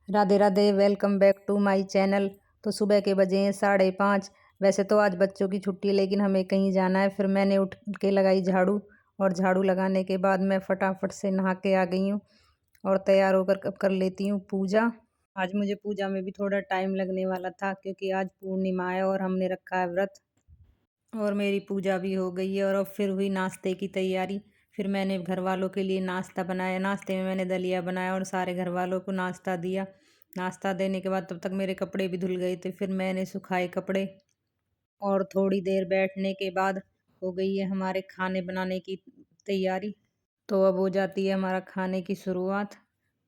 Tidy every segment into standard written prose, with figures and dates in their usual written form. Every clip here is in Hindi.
Radhe Radhe, welcome back to my channel. तो सुबह के बजे हैं 5:30। वैसे तो आज बच्चों की छुट्टी, लेकिन हमें कहीं जाना है। फिर मैंने उठ के लगाई झाड़ू, और झाड़ू लगाने के बाद मैं फटाफट से नहा के आ गई हूँ और तैयार होकर कर लेती हूँ पूजा। आज मुझे पूजा में भी थोड़ा टाइम लगने वाला था, क्योंकि आज पूर्णिमा है और हमने रखा है व्रत। और मेरी पूजा भी हो गई है और अब फिर हुई नाश्ते की तैयारी। फिर मैंने घर वालों के लिए नाश्ता बनाया। नाश्ते में मैंने दलिया बनाया और सारे घर वालों को नाश्ता दिया। नाश्ता देने के बाद तब तक मेरे कपड़े भी धुल गए थे। फिर मैंने सुखाए कपड़े, और थोड़ी देर बैठने के बाद हो गई है हमारे खाने बनाने की तैयारी। तो अब हो जाती है हमारा खाने की शुरुआत।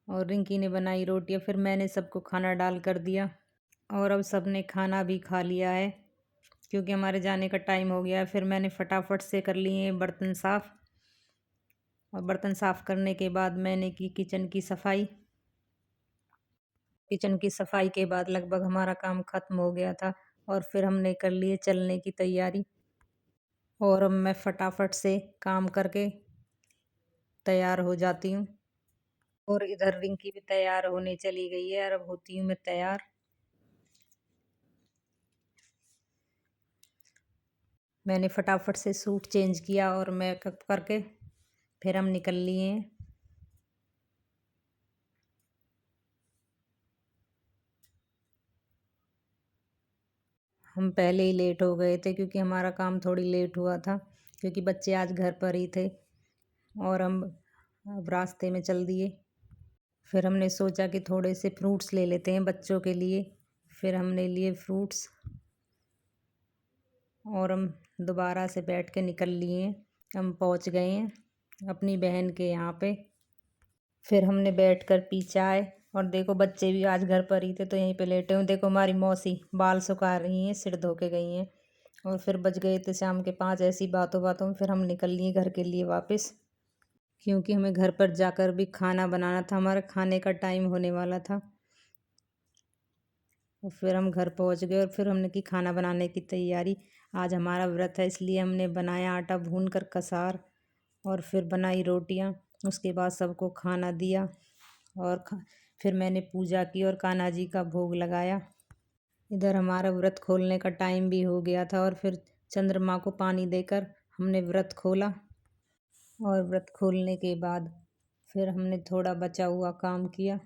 और रिंकी ने बनाई रोटियां, फिर मैंने सबको खाना डाल कर दिया। और अब सबने खाना भी खा लिया है, क्योंकि हमारे जाने का टाइम हो गया है। फिर मैंने फटाफट से कर लिए बर्तन साफ़, और बर्तन साफ़ करने के बाद मैंने की किचन की सफाई। किचन की सफाई के बाद लगभग हमारा काम ख़त्म हो गया था, और फिर हमने कर लिए चलने की तैयारी। और अब मैं फटाफट से काम करके तैयार हो जाती हूँ। और इधर रिंकी भी तैयार होने चली गई है, और अब होती हूँ मैं तैयार। मैंने फटाफट से सूट चेंज किया और मेकअप करके फिर हम निकल लिए हैं। हम पहले ही लेट हो गए थे, क्योंकि हमारा काम थोड़ी लेट हुआ था, क्योंकि बच्चे आज घर पर ही थे और हम अब रास्ते में चल दिए। फिर हमने सोचा कि थोड़े से फ्रूट्स ले लेते हैं बच्चों के लिए। फिर हमने लिए फ्रूट्स, और हम दोबारा से बैठ के निकल लिए। हम पहुंच गए हैं अपनी बहन के यहाँ पे। फिर हमने बैठकर पी चाय। और देखो, बच्चे भी आज घर पर ही थे तो यहीं पे लेटे हुए। देखो, हमारी मौसी बाल सुखा रही हैं, सिर धो के गई हैं। और फिर बज गए थे शाम के 5। ऐसी बातों बातों में फिर हम निकल लिए घर के लिए वापस, क्योंकि हमें घर पर जाकर भी खाना बनाना था। हमारे खाने का टाइम होने वाला था। और फिर हम घर पहुंच गए, और फिर हमने की खाना बनाने की तैयारी। आज हमारा व्रत है, इसलिए हमने बनाया आटा भून कर कसार, और फिर बनाई रोटियां। उसके बाद सबको खाना दिया, और फिर मैंने पूजा की और कान्हा जी का भोग लगाया। इधर हमारा व्रत खोलने का टाइम भी हो गया था, और फिर चंद्रमा को पानी देकर हमने व्रत खोला। और व्रत खोलने के बाद फिर हमने थोड़ा बचा हुआ काम किया,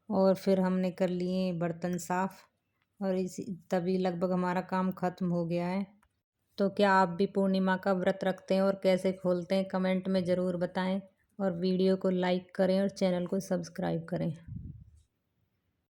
और फिर हमने कर लिए बर्तन साफ़। और इसी तभी लगभग हमारा काम ख़त्म हो गया है। तो क्या आप भी पूर्णिमा का व्रत रखते हैं और कैसे खोलते हैं, कमेंट में ज़रूर बताएं। और वीडियो को लाइक करें और चैनल को सब्सक्राइब करें।